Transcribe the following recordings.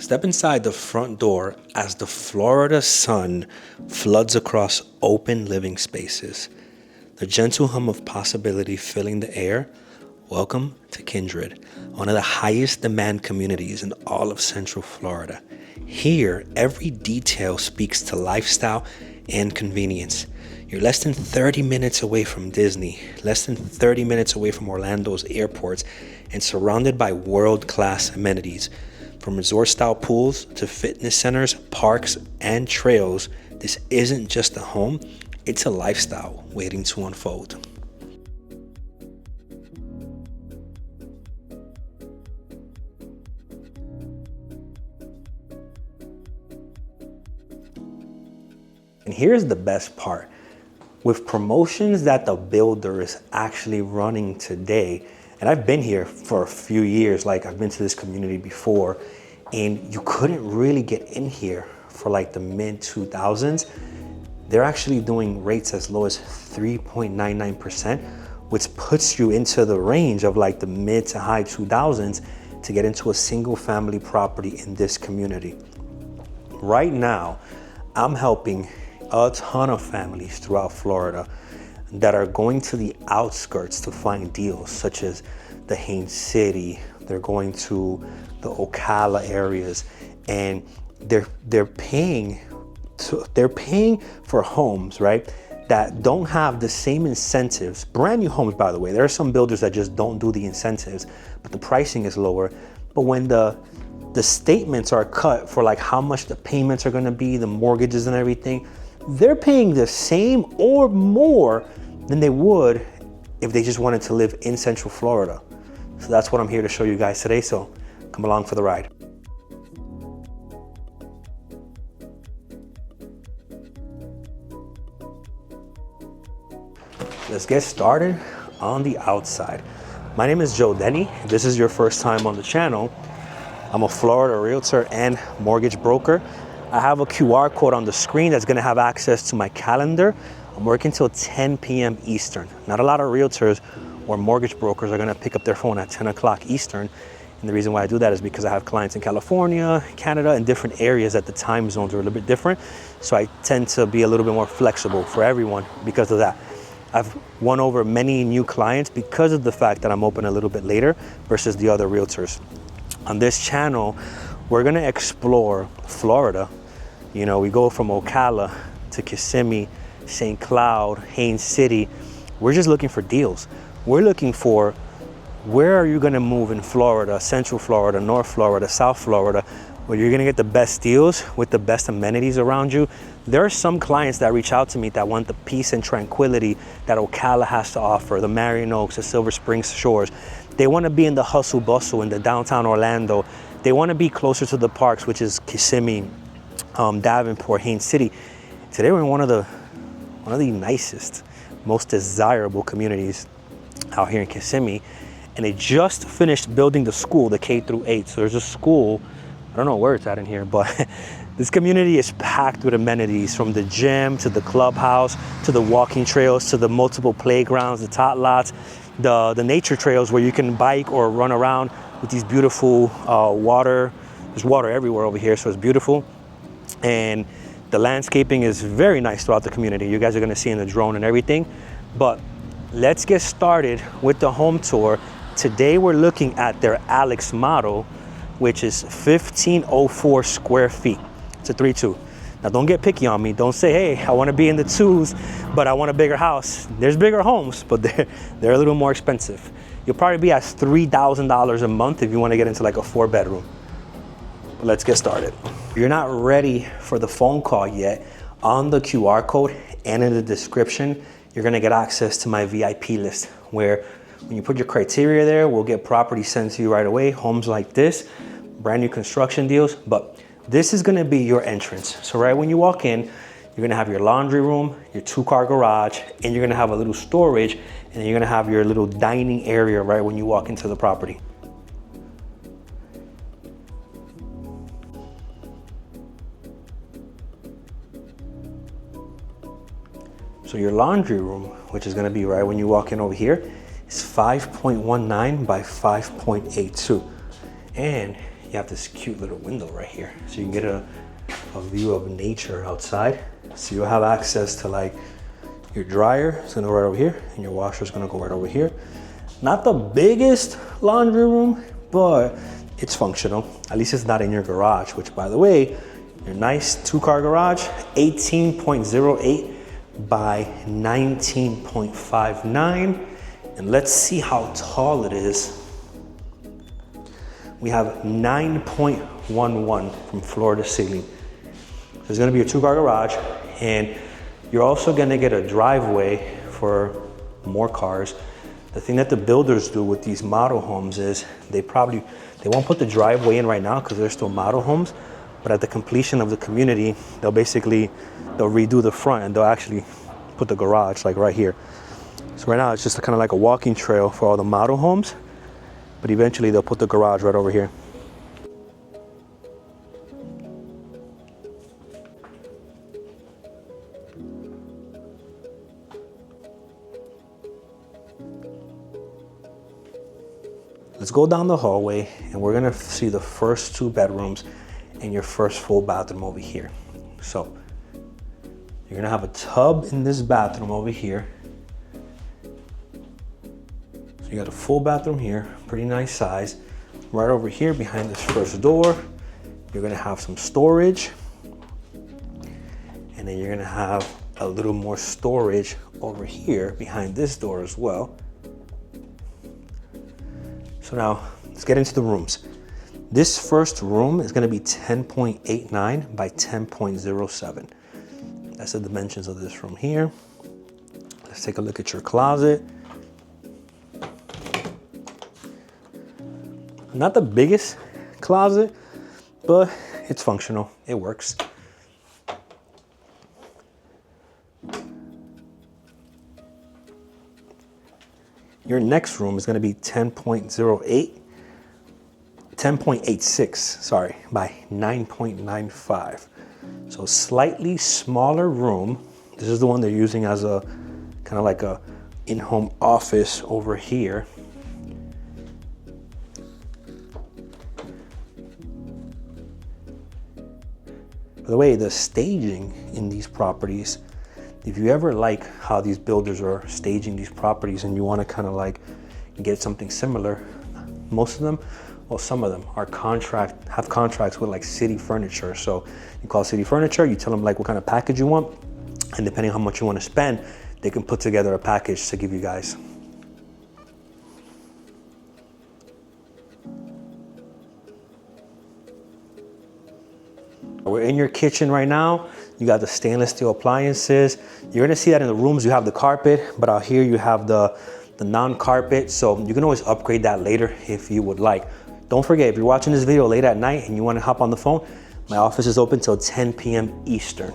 Step inside the front door as the Florida sun floods across open living spaces. The gentle hum of possibility filling the air. Welcome to Kindred, one of the highest demand communities in all of Central Florida. Here, every detail speaks to lifestyle and convenience. You're less than 30 minutes away from Disney, less than 30 minutes away from Orlando's airports, and surrounded by world-class amenities. From resort-style pools to fitness centers, parks, and trails, this isn't just a home, it's a lifestyle waiting to unfold. And here's the best part. With promotions that the builder is actually running today, and I've been here for a few years, like I've been to this community before, and you couldn't really get in here for like the mid 2000s. They're actually doing rates as low as 3.99%, which puts you into the range of like the mid to high 2000s to get into a single family property in this community. Right now, I'm helping a ton of families throughout Florida that are going to the outskirts to find deals, such as the Haines City. They're going to the Ocala areas, and they're paying for homes, right, that don't have the same incentives. Brand new homes, by the way. There are some builders that just don't do the incentives, but the pricing is lower. But when the statements are cut for like how much the payments are going to be, the mortgages and everything, they're paying the same or more than they would if they just wanted to live in Central Florida. So that's what I'm here to show you guys today. So come along for the ride. Let's get started on the outside. My name is Joe Denny. If this is your first time on the channel, I'm a Florida realtor and mortgage broker. I have a QR code on the screen that's gonna have access to my calendar. I'm working till 10 p.m. Eastern. Not a lot of realtors or mortgage brokers are gonna pick up their phone at 10 o'clock Eastern. And the reason why I do that is because I have clients in California, Canada, and different areas that the time zones are a little bit different. So I tend to be a little bit more flexible for everyone because of that. I've won over many new clients because of the fact that I'm open a little bit later versus the other realtors. On this channel, we're gonna explore Florida. You know, we go from Ocala to Kissimmee, St. Cloud, Haines City. We're just looking for deals. We're looking for where are you gonna move in Florida, Central Florida, North Florida, South Florida, where you're gonna get the best deals with the best amenities around you. There are some clients that reach out to me that want the peace and tranquility that Ocala has to offer, the Marion Oaks, the Silver Springs Shores. They wanna be in the hustle bustle in the downtown Orlando. They wanna be closer to the parks, which is Kissimmee, Davenport, Haines City. Today we're in one of the nicest, most desirable communities out here in Kissimmee, and they just finished building the school, the K through 8. So there's a school, I don't know where it's at in here, but this community is packed with amenities, from the gym to the clubhouse to the walking trails to the multiple playgrounds, the tot lots, the nature trails where you can bike or run around with these beautiful water. There's water everywhere over here, so it's beautiful. And the landscaping is very nice throughout the community. You guys are gonna see in the drone and everything. But let's get started with the home tour. Today we're looking at their Alex model, which is 1504 square feet. It's a 3-2. Now don't get picky on me. Don't say, hey, I wanna be in the 2s, but I want a bigger house. There's bigger homes, but they're a little more expensive. You'll probably be at $3,000 a month if you wanna get into like a 4-bedroom. Let's get started. If you're not ready for the phone call yet, on the QR code and in the description, you're gonna get access to my VIP list, where when you put your criteria there, we'll get property sent to you right away. Homes like this, brand new construction deals, but this is gonna be your entrance. So right when you walk in, you're gonna have your laundry room, your 2-car garage, and you're gonna have a little storage, and then you're gonna have your little dining area right when you walk into the property. So your laundry room, which is gonna be right when you walk in over here, is 5.19 by 5.82. And you have this cute little window right here. So you can get a view of nature outside. So you'll have access to like your dryer is gonna go right over here and your washer is gonna go right over here. Not the biggest laundry room, but it's functional. At least it's not in your garage, which by the way, your nice 2-car garage, 18.08 by 19.59. And let's see how tall it is. We have 9.11 from floor to ceiling. There's gonna be a 2-car garage, and you're also gonna get a driveway for more cars. The thing that the builders do with these model homes is they won't put the driveway in right now because they're still model homes, but at the completion of the community, they'll redo the front and they'll actually put the garage like right here. So right now it's just kind of like a walking trail for all the model homes, but eventually they'll put the garage right over here. Let's go down the hallway and we're gonna see the first 2 bedrooms and your first full bathroom over here. So you're gonna have a tub in this bathroom over here. So you got a full bathroom here, pretty nice size. Right over here behind this first door, you're gonna have some storage. And then you're gonna have a little more storage over here behind this door as well. So now let's get into the rooms. This first room is gonna be 10.89 by 10.07. That's the dimensions of this room here. Let's take a look at your closet. Not the biggest closet, but it's functional, it works. Your next room is gonna be 10.86, sorry, by 9.95. So slightly smaller room. This is the one they're using as a kind of like a in-home office over here. By the way, the staging in these properties, if you ever like how these builders are staging these properties and you want to kind of like get something similar, most of them, well, some of them have contracts with like City Furniture. So you call City Furniture, you tell them like what kind of package you want, and depending on how much you want to spend, they can put together a package to give you guys. We're in your kitchen right now. You got the stainless steel appliances. You're gonna see that in the rooms you have the carpet, but out here you have the non-carpet, so you can always upgrade that later if you would like. Don't forget, if you're watching this video late at night and you wanna hop on the phone, my office is open till 10 p.m. Eastern.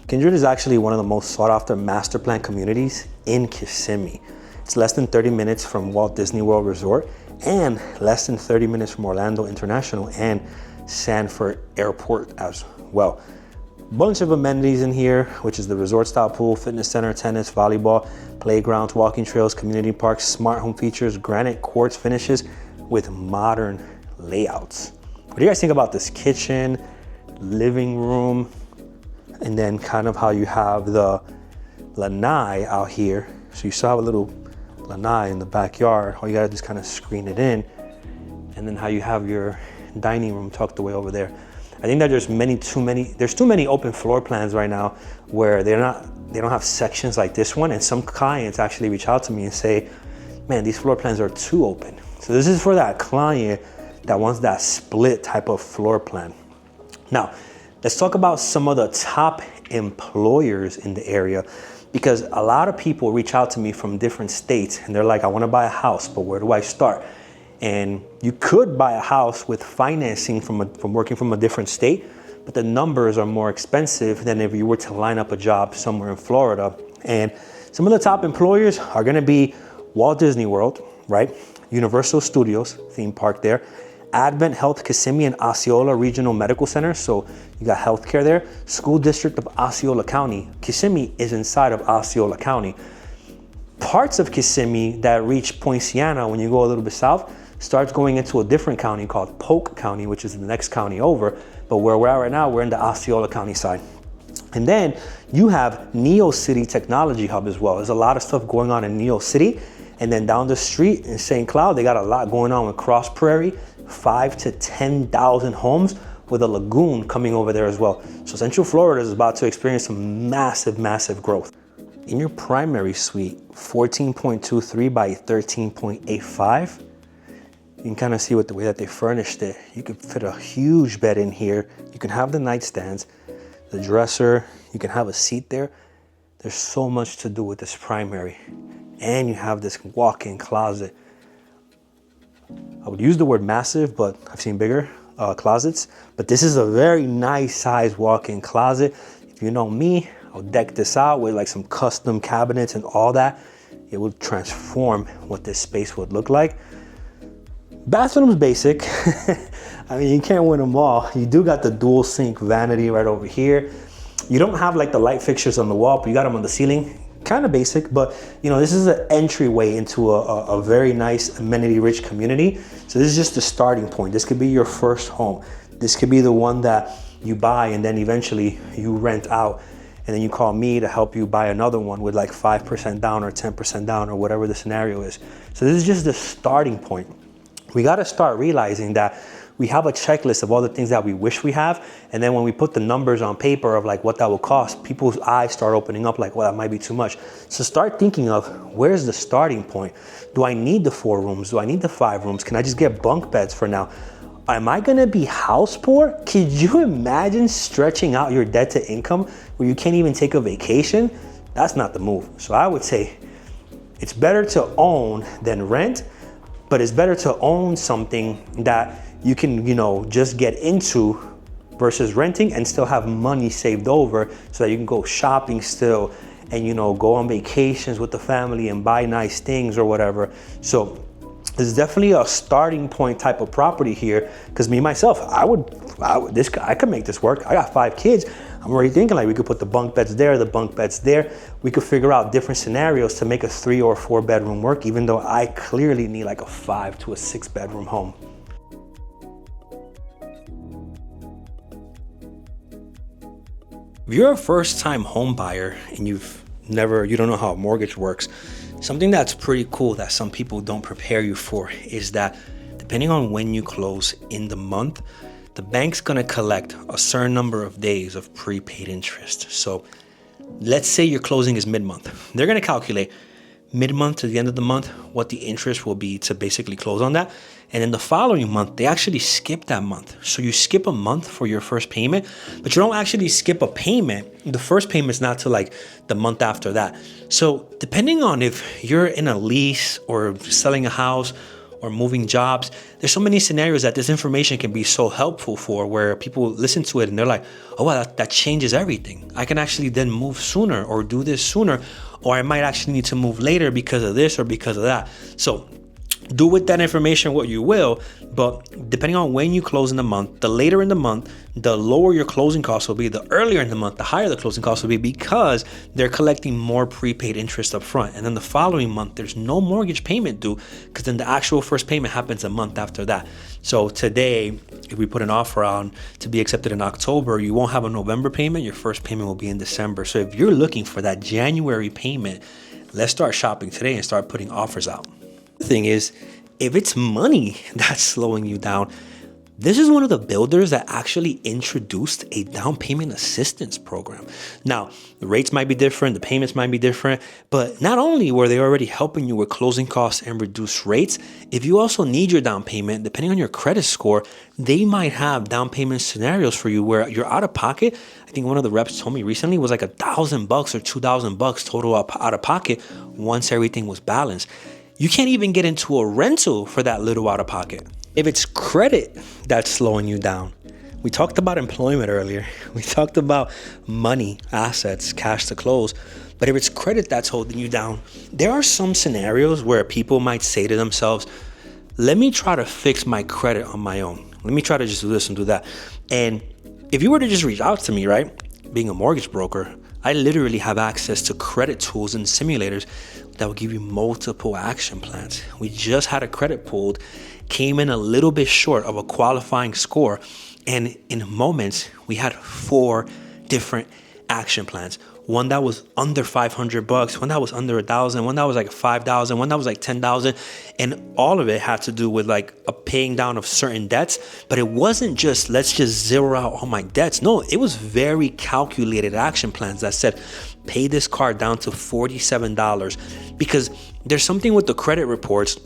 Kindred is actually one of the most sought after master plan communities in Kissimmee. It's less than 30 minutes from Walt Disney World Resort and less than 30 minutes from Orlando International and Sanford Airport as well. Bunch of amenities in here, which is the resort style pool, fitness center, tennis, volleyball, playgrounds, walking trails, community parks, smart home features, granite quartz finishes with modern layouts. What do you guys think about this kitchen, living room, and then kind of how you have the lanai out here? So you still have a little lanai in the backyard. All you gotta do is kind of screen it in, and then how you have your dining room tucked away over there. I think that there's too many open floor plans right now where they don't have sections like this one, and some clients actually reach out to me and say, man, these floor plans are too open. So this is for that client that wants that split type of floor plan. Now, let's talk about some of the top employers in the area, because a lot of people reach out to me from different states and they're like, I wanna buy a house, but where do I start? And you could buy a house with financing from working from a different state, but the numbers are more expensive than if you were to line up a job somewhere in Florida. And some of the top employers are gonna be Walt Disney World, right? Universal Studios, theme park there. Advent Health Kissimmee and Osceola Regional Medical Center, so you got healthcare there. School District of Osceola County. Kissimmee is inside of Osceola County. Parts of Kissimmee that reach Poinciana when you go a little bit south, starts going into a different county called Polk County, which is the next county over. But where we're at right now, we're in the Osceola County side. And then you have Neo City Technology Hub as well. There's a lot of stuff going on in Neo City. And then down the street in St. Cloud, they got a lot going on with Cross Prairie, 5,000 to 10,000 homes with a lagoon coming over there as well. So Central Florida is about to experience some massive, massive growth. In your primary suite, 14.23 by 13.85, you can kind of see with the way that they furnished it. You could fit a huge bed in here. You can have the nightstands, the dresser, you can have a seat there. There's so much to do with this primary. And you have this walk-in closet. I would use the word massive, but I've seen bigger closets. But this is a very nice size walk-in closet. If you know me, I'll deck this out with like some custom cabinets and all that. It would transform what this space would look like. Bathroom's basic. I mean, you can't win them all. You do got the dual sink vanity right over here. You don't have like the light fixtures on the wall, but you got them on the ceiling. Kind of basic, but you know, this is an entryway into a very nice amenity-rich community. So this is just the starting point. This could be your first home. This could be the one that you buy and then eventually you rent out. And then you call me to help you buy another one with like 5% down or 10% down or whatever the scenario is. So this is just the starting point. We got to start realizing that we have a checklist of all the things that we wish we have. And then when we put the numbers on paper of like what that will cost, people's eyes start opening up like, well, that might be too much. So start thinking of where's the starting point? Do I need the 4 rooms? Do I need the 5 rooms? Can I just get bunk beds for now? Am I gonna be house poor? Could you imagine stretching out your debt to income where you can't even take a vacation? That's not the move. So I would say it's better to own than rent, but it's better to own something that you can, you know, just get into versus renting and still have money saved over so that you can go shopping still and, you know, go on vacations with the family and buy nice things or whatever. So it's definitely a starting point type of property here, because me myself, I could make this work. I got 5 kids. I'm already thinking like we could put the bunk beds there, the bunk beds there. We could figure out different scenarios to make a 3 or 4 bedroom work, even though I clearly need like a 5 to a 6 bedroom home. If you're a first-time home buyer and you don't know how a mortgage works, something that's pretty cool that some people don't prepare you for is that depending on when you close in the month, the bank's gonna collect a certain number of days of prepaid interest. So let's say your closing is mid-month. They're gonna calculate mid-month to the end of the month what the interest will be to basically close on that. And then the following month, they actually skip that month. So you skip a month for your first payment, but you don't actually skip a payment. The first payment's not till like the month after that. So depending on if you're in a lease or selling a house or moving jobs, there's so many scenarios that this information can be so helpful for, where people listen to it and they're like, oh, wow, that changes everything. I can actually then move sooner or do this sooner, or I might actually need to move later because of this or because of that. So do with that information what you will, but depending on when you close in the month, the later in the month, the lower your closing costs will be. The earlier in the month, the higher the closing costs will be, because they're collecting more prepaid interest up front. And then the following month, there's no mortgage payment due, because then the actual first payment happens a month after that. So today, if we put an offer on to be accepted in October, you won't have a November payment. Your first payment will be in December. So if you're looking for that January payment, let's start shopping today and start putting offers out. The thing is, if it's money that's slowing you down, this is one of the builders that actually introduced a down payment assistance program. Now, the rates might be different, the payments might be different, but not only were they already helping you with closing costs and reduced rates, if you also need your down payment, depending on your credit score, they might have down payment scenarios for you where you're out of pocket. I think one of the reps told me recently was like $1,000 or $2,000 total out of pocket once everything was balanced. You can't even get into a rental for that little out of pocket. If it's credit that's slowing you down, we talked about employment earlier. We talked about money, assets, cash to close. But if it's credit that's holding you down, there are some scenarios where people might say to themselves, let me try to fix my credit on my own. Let me try to just do this and do that. And if you were to just reach out to me, right, being a mortgage broker, I literally have access to credit tools and simulators that will give you multiple action plans. We just had a credit pulled, came in a little bit short of a qualifying score. And in moments, we had 4 different action plans. One that was under $500, one that was under $1,000, one that was like $5,000, one that was like $10,000. And all of it had to do with like a paying down of certain debts. But it wasn't just, let's just zero out all my debts. No, it was very calculated action plans that said, pay this car down to $47. Because there's something with the credit reports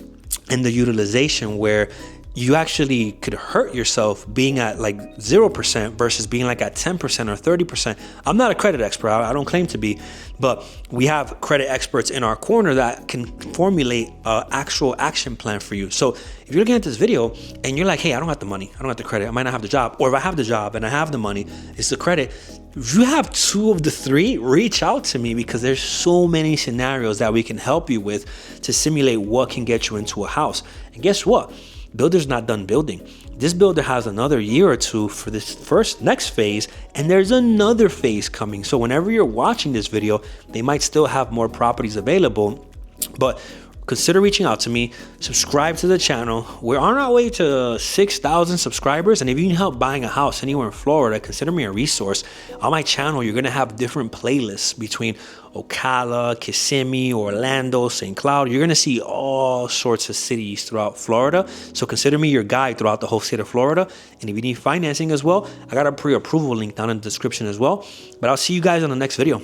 and the utilization where you actually could hurt yourself being at like 0% versus being like at 10% or 30%. I'm not a credit expert. I don't claim to be, but we have credit experts in our corner that can formulate an actual action plan for you. So if you're looking at this video and you're like, hey, I don't have the money, I don't have the credit, I might not have the job, or if I have the job and I have the money, it's the credit. If you have 2 of the 3, reach out to me, because there's so many scenarios that we can help you with to simulate what can get you into a house. And guess what? Builder's not done building. This builder has another year or 2 for this next phase, and there's another phase coming. So whenever you're watching this video, they might still have more properties available, but consider reaching out to me. Subscribe to the channel. We're on our way to 6,000 subscribers. And if you need help buying a house anywhere in Florida, consider me a resource. On my channel, you're going to have different playlists between Ocala, Kissimmee, Orlando, St. Cloud. You're going to see all sorts of cities throughout Florida. So consider me your guide throughout the whole state of Florida. And if you need financing as well, I got a pre-approval link down in the description as well. But I'll see you guys on the next video.